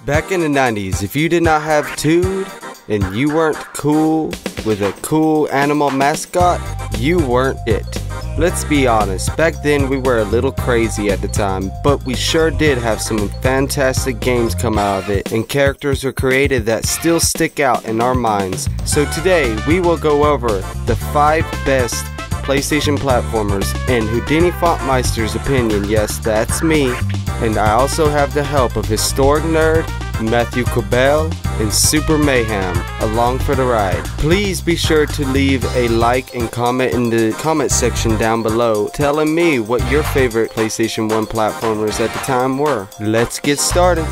Back in the 90s, if you did not have Toad and you weren't cool with a cool animal mascot, you weren't it. Let's be honest, back then we were a little crazy at the time, but we sure did have some fantastic games come out of it, and characters were created that still stick out in our minds. So today, we will go over the 5 best PlayStation platformers in Houdini Fontmeister's opinion. Yes, that's me. And I also have the help of HistoricNerd, Matthew QuiBelle, and Super Mayhem along for the ride. Please be sure to leave a like and comment in the comment section down below telling me what your favorite PlayStation 1 platformers at the time were. Let's get started.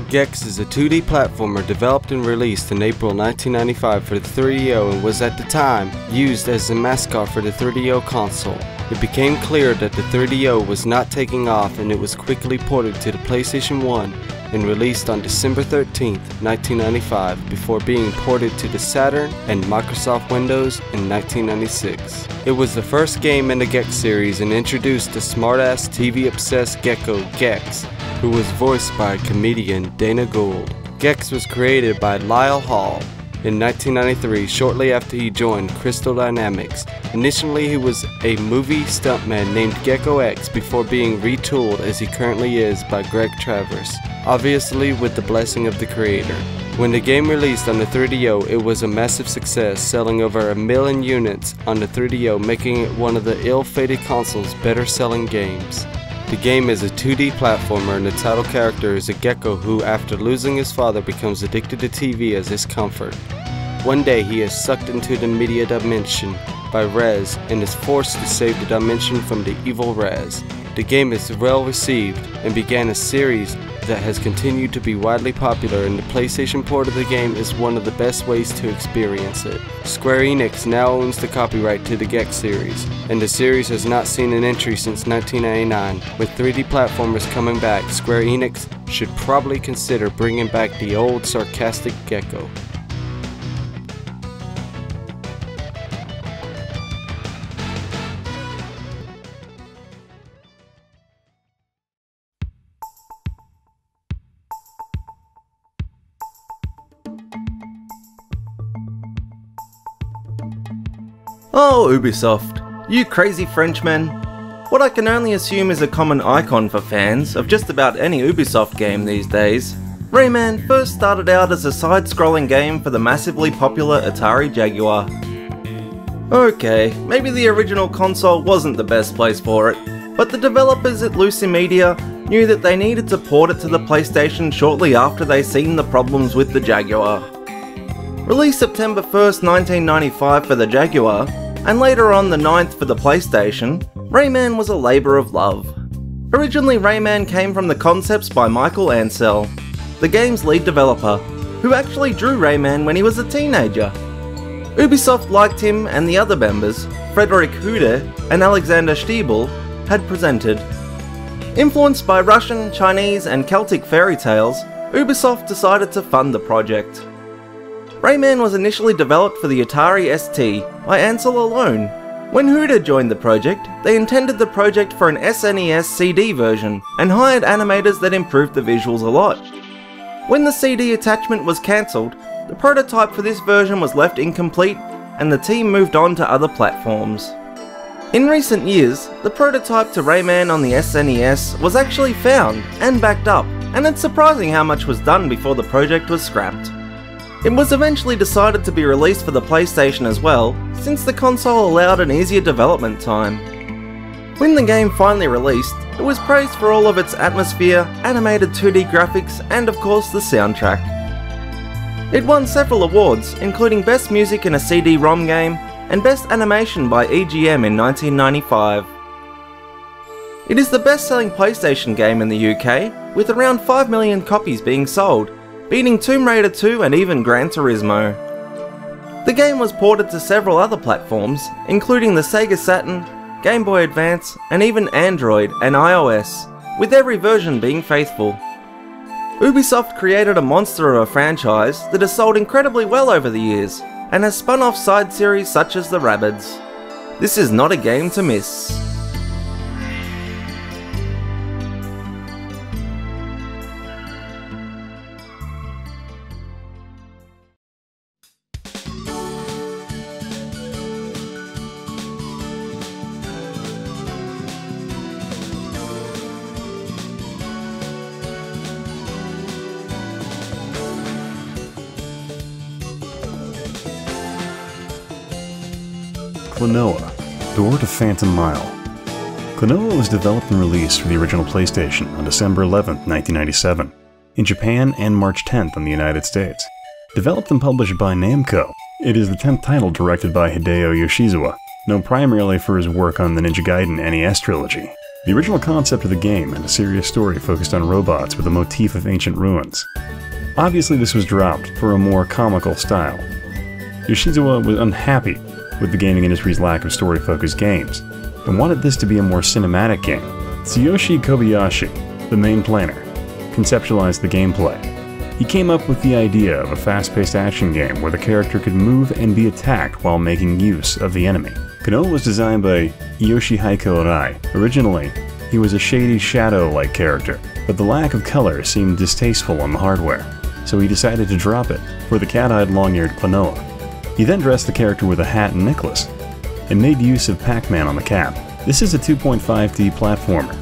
Gex is a 2D platformer developed and released in April 1995 for the 3DO and was at the time used as the mascot for the 3DO console. It became clear that the 3DO was not taking off, and it was quickly ported to the PlayStation 1 and released on December 13, 1995 before being ported to the Saturn and Microsoft Windows in 1996. It was the first game in the Gex series and introduced the smartass TV-obsessed gecko Gex, who was voiced by comedian Dana Gould. Gex was created by Lyle Hall in 1993, shortly after he joined Crystal Dynamics. Initially he was a movie stuntman named Gecko X before being retooled as he currently is by Greg Travers, obviously with the blessing of the creator. When the game released on the 3DO, it was a massive success, selling over 1 million units on the 3DO, making it one of the ill-fated console's better-selling games. The game is a 2D platformer, and the title character is a gecko who, after losing his father, becomes addicted to TV as his comfort. One day he is sucked into the media dimension by Rez and is forced to save the dimension from the evil Rez. The game is well received and began a series that has continued to be widely popular, and the PlayStation port of the game is one of the best ways to experience it. Square Enix now owns the copyright to the Gex series, and the series has not seen an entry since 1999. With 3D platformers coming back, Square Enix should probably consider bringing back the old sarcastic gecko. Oh, Ubisoft, you crazy Frenchmen. What I can only assume is a common icon for fans of just about any Ubisoft game these days. Rayman first started out as a side-scrolling game for the massively popular Atari Jaguar. Okay, maybe the original console wasn't the best place for it, but the developers at Lucimedia knew that they needed to port it to the PlayStation shortly after they seen the problems with the Jaguar. Released September 1st, 1995 for the Jaguar, and later on the 9th for the PlayStation, Rayman was a labour of love. Originally, Rayman came from the concepts by Michael Ansel, the game's lead developer, who actually drew Rayman when he was a teenager. Ubisoft liked him, and the other members, Frederick Hude and Alexander Stiebel, had presented. Influenced by Russian, Chinese and Celtic fairy tales, Ubisoft decided to fund the project. Rayman was initially developed for the Atari ST by Ansel alone. When Huda joined the project, they intended the project for an SNES CD version and hired animators that improved the visuals a lot. When the CD attachment was cancelled, the prototype for this version was left incomplete and the team moved on to other platforms. In recent years, the prototype to Rayman on the SNES was actually found and backed up, and it's surprising how much was done before the project was scrapped. It was eventually decided to be released for the PlayStation as well, since the console allowed an easier development time. When the game finally released, it was praised for all of its atmosphere, animated 2D graphics, and of course the soundtrack. It won several awards, including Best Music in a CD-ROM Game and Best Animation by EGM in 1995. It is the best-selling PlayStation game in the UK, with around 5 million copies being sold, beating Tomb Raider 2 and even Gran Turismo. The game was ported to several other platforms, including the Sega Saturn, Game Boy Advance, and even Android and iOS, with every version being faithful. Ubisoft created a monster of a franchise that has sold incredibly well over the years, and has spun off side series such as the Rabbids. This is not a game to miss. Klonoa, Door to Phantom Mile. Klonoa was developed and released for the original PlayStation on December 11, 1997, in Japan and March 10th in the United States. Developed and published by Namco, it is the 10th title directed by Hideo Yoshizawa, known primarily for his work on the Ninja Gaiden NES trilogy. The original concept of the game had a serious story focused on robots with a motif of ancient ruins. Obviously this was dropped for a more comical style. Yoshizawa was unhappy with the gaming industry's lack of story-focused games, and wanted this to be a more cinematic game. Tsuyoshi Kobayashi, the main planner, conceptualized the gameplay. He came up with the idea of a fast-paced action game where the character could move and be attacked while making use of the enemy. Klonoa was designed by Yoshihiko Arai. Originally, he was a shady shadow-like character, but the lack of color seemed distasteful on the hardware, so he decided to drop it for the cat-eyed long-eared Klonoa. He then dressed the character with a hat and necklace, and made use of Pac-Man on the cap. This is a 2.5D platformer,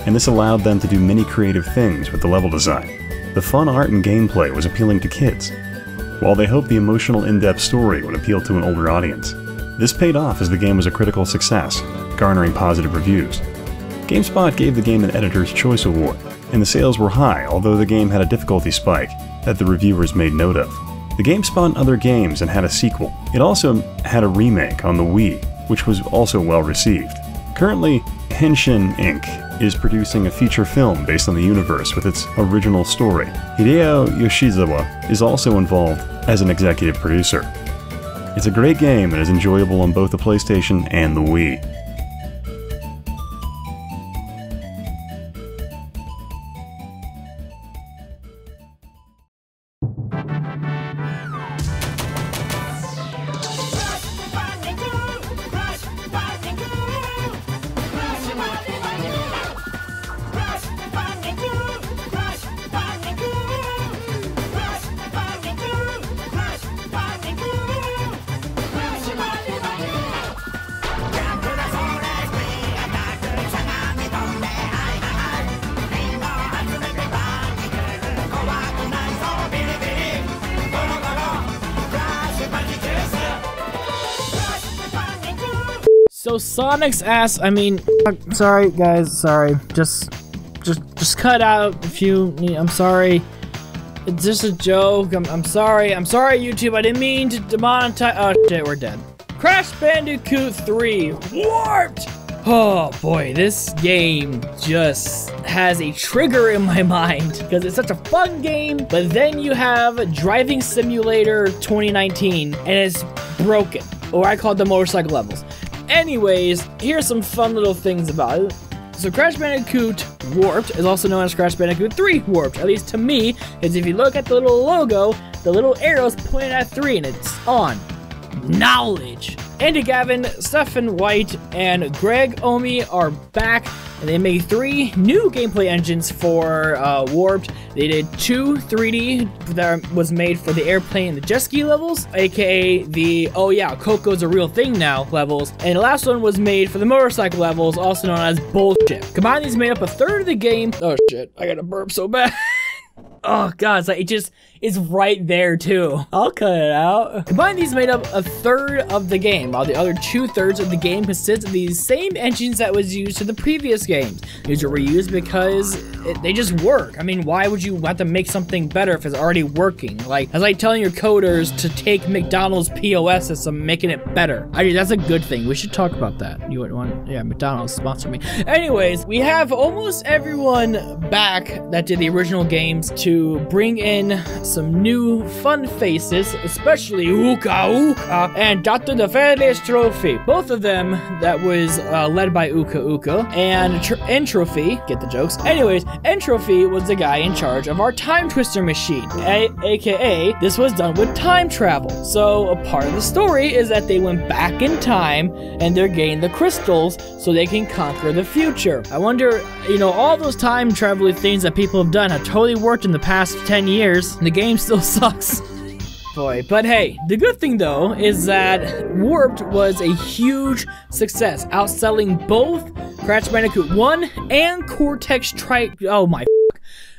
and this allowed them to do many creative things with the level design. The fun art and gameplay was appealing to kids, while they hoped the emotional in-depth story would appeal to an older audience. This paid off as the game was a critical success, garnering positive reviews. GameSpot gave the game an Editor's Choice Award, and the sales were high, although the game had a difficulty spike that the reviewers made note of. The game spawned other games and had a sequel. It also had a remake on the Wii, which was also well received. Currently, Henshin Inc. is producing a feature film based on the universe with its original story. Hideo Yoshizawa is also involved as an executive producer. It's a great game and is enjoyable on both the PlayStation and the Wii. So Sonic's ass, I mean, sorry guys, sorry, just cut out if you need, I'm sorry, it's just a joke, I'm sorry YouTube, I didn't mean to demonetize, oh shit, we're dead. Crash Bandicoot 3, Warped! Oh boy, this game just has a trigger in my mind because it's such a fun game, but then you have Driving Simulator 2019 and it's broken, or I call it the motorcycle levels. Anyways, here's some fun little things about it. So Crash Bandicoot Warped is also known as Crash Bandicoot 3 Warped, at least to me, because if you look at the little logo, the little arrow's pointing at 3 and it's on. Knowledge. Andy Gavin, Stephen White, and Greg Omi are back, and they made 3 new gameplay engines for Warped. They did 2 3D that was made for the airplane and the jet ski levels, aka the oh yeah, Coco's a real thing now levels, and the last one was made for the motorcycle levels, also known as bullshit. Combined, these made up a third of the game. Oh shit, I gotta burp so bad. Oh god, it's like, it just is right there too. I'll cut it out. Combined, these made up a third of the game, while the other 2/3 of the game consists of these same engines that was used to the previous games. These are reused because they just work. I mean, why would you have to make something better if it's already working? Like, it's like telling your coders to take McDonald's POS system, making it better. That's a good thing. We should talk about that. You want, yeah, McDonald's sponsor me. Anyways, we have almost everyone back that did the original games to bring in some new fun faces, especially Uka Uka and Dr. Defender's Trophy. Both of them that was led by Uka Uka, and Entropy, get the jokes. Anyways, Entropy was the guy in charge of our time twister machine, aka this was done with time travel. So a part of the story is that they went back in time and they're getting the crystals so they can conquer the future. I wonder, you know, all those time travel things that people have done have totally worked in the past 10 years. The game still sucks. Boy, but hey, the good thing though is that Warped was a huge success, outselling both Crash Bandicoot 1 and Cortex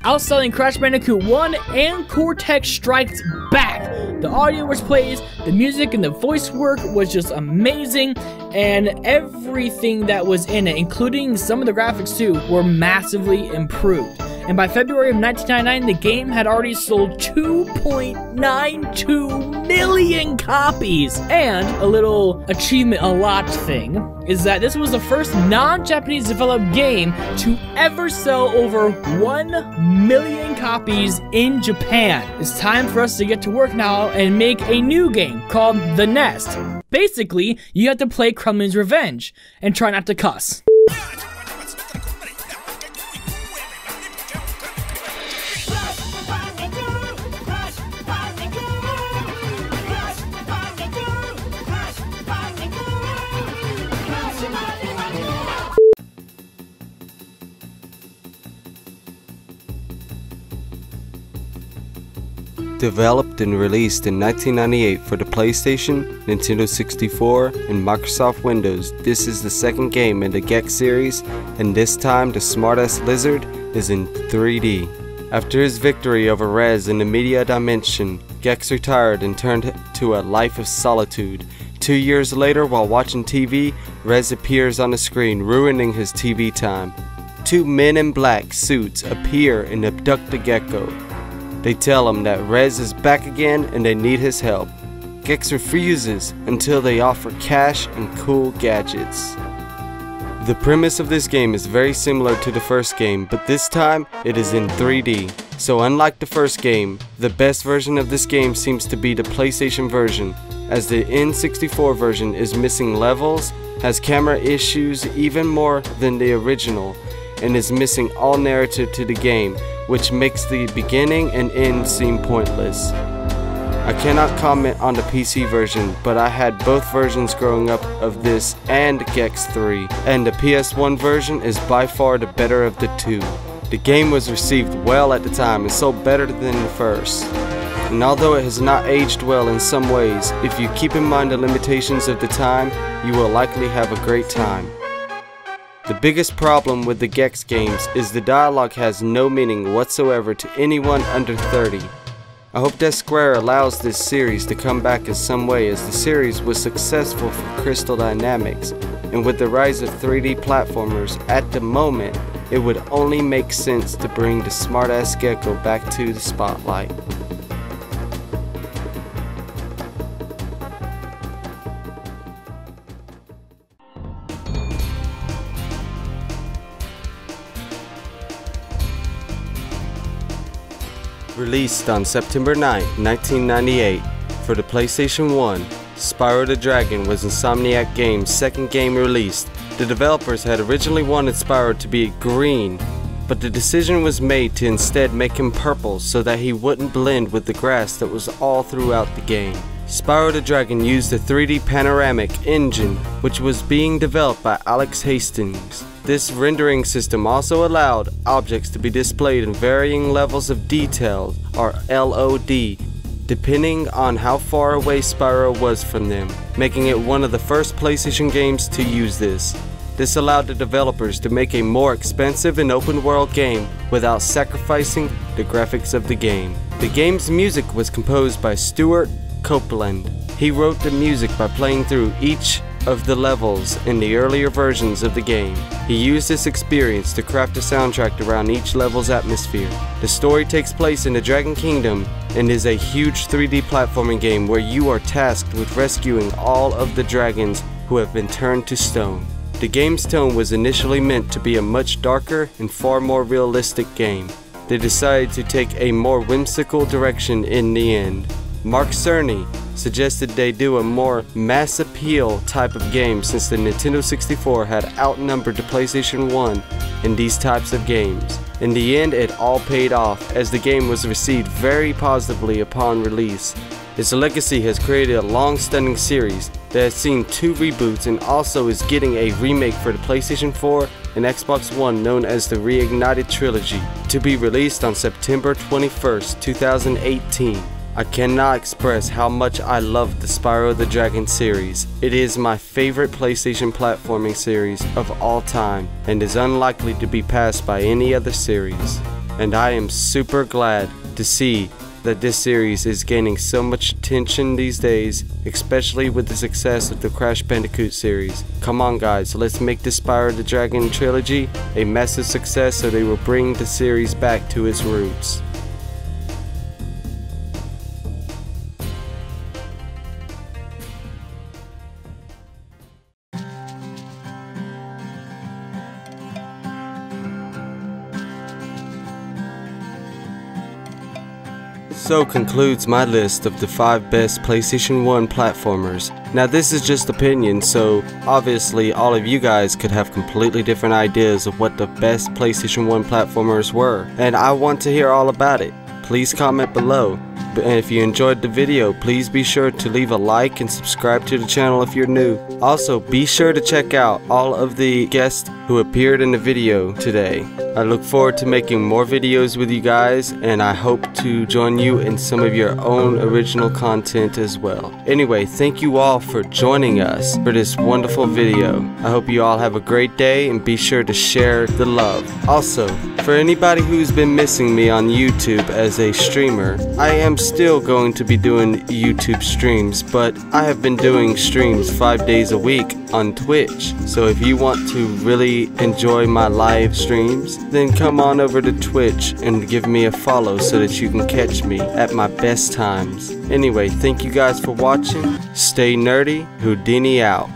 outselling Crash Bandicoot 1 and Cortex Strikes Back. The audio was praised, the music and the voice work was just amazing, and everything that was in it, including some of the graphics too, were massively improved. And by February of 1999, the game had already sold 2.92 million copies. And a little achievement a lot thing is that this was the first non-Japanese developed game to ever sell over 1 million copies in Japan. It's time for us to get to work now and make a new game called The Nest. Basically, you have to play Kremlin's Revenge and try not to cuss. Developed and released in 1998 for the PlayStation, Nintendo 64, and Microsoft Windows, this is the second game in the Gex series, and this time the smartass lizard is in 3D. After his victory over Rez in the media dimension, Gex retired and turned to a life of solitude. 2 years later, while watching TV, Rez appears on the screen, ruining his TV time. Two men in black suits appear and abduct the gecko. They tell him that Rez is back again and they need his help. Gex refuses until they offer cash and cool gadgets. The premise of this game is very similar to the first game, but this time it is in 3D. So unlike the first game, the best version of this game seems to be the PlayStation version, as the N64 version is missing levels, has camera issues even more than the original, and is missing all narrative to the game, which makes the beginning and end seem pointless. I cannot comment on the PC version, but I had both versions growing up of this and Gex 3, and the PS1 version is by far the better of the two. The game was received well at the time and sold better than the first. And although it has not aged well in some ways, if you keep in mind the limitations of the time, you will likely have a great time. The biggest problem with the Gex games is the dialogue has no meaning whatsoever to anyone under 30. I hope that Square allows this series to come back in some way, as the series was successful for Crystal Dynamics, and with the rise of 3D platformers at the moment, it would only make sense to bring the smartass gecko back to the spotlight. Released on September 9, 1998 for the PlayStation 1, Spyro the Dragon was Insomniac Games' second game released. The developers had originally wanted Spyro to be green, but the decision was made to instead make him purple so that he wouldn't blend with the grass that was all throughout the game. Spyro the Dragon used a 3D panoramic engine, which was being developed by Alex Hastings. This rendering system also allowed objects to be displayed in varying levels of detail, or LOD, depending on how far away Spyro was from them, making it one of the first PlayStation games to use this. This allowed the developers to make a more expansive and open world game without sacrificing the graphics of the game. The game's music was composed by Stuart Copeland. He wrote the music by playing through each of the levels in the earlier versions of the game. He used this experience to craft a soundtrack around each level's atmosphere. The story takes place in the Dragon Kingdom and is a huge 3D platforming game where you are tasked with rescuing all of the dragons who have been turned to stone. The game's tone was initially meant to be a much darker and far more realistic game. they decided to take a more whimsical direction in the end. Mark Cerny suggested they do a more mass appeal type of game since the Nintendo 64 had outnumbered the PlayStation 1 in these types of games. In the end, it all paid off as the game was received very positively upon release. Its legacy has created a long-standing series that has seen 2 reboots and also is getting a remake for the PlayStation 4 and Xbox One known as the Reignited Trilogy to be released on September 21st, 2018. I cannot express how much I love the Spyro the Dragon series. It is my favorite PlayStation platforming series of all time and is unlikely to be passed by any other series. And I am super glad to see that this series is gaining so much attention these days, especially with the success of the Crash Bandicoot series. Come on guys, let's make the Spyro the Dragon trilogy a massive success so they will bring the series back to its roots. So concludes my list of the 5 best PlayStation 1 platformers. Now this is just opinion, so obviously all of you guys could have completely different ideas of what the best PlayStation 1 platformers were, and I want to hear all about it. Please comment below. And if you enjoyed the video, please be sure to leave a like and subscribe to the channel if you're new. Also, be sure to check out all of the guests who appeared in the video today. I look forward to making more videos with you guys, and I hope to join you in some of your own original content as well. Anyway, thank you all for joining us for this wonderful video. I hope you all have a great day and be sure to share the love. Also, for anybody who's been missing me on YouTube as a streamer, I am still going to be doing YouTube streams, but I have been doing streams 5 days a week on Twitch. So if you want to really enjoy my live streams, then come on over to Twitch and give me a follow so that you can catch me at my best times. Anyway, thank you guys for watching. Stay nerdy. Houdini out.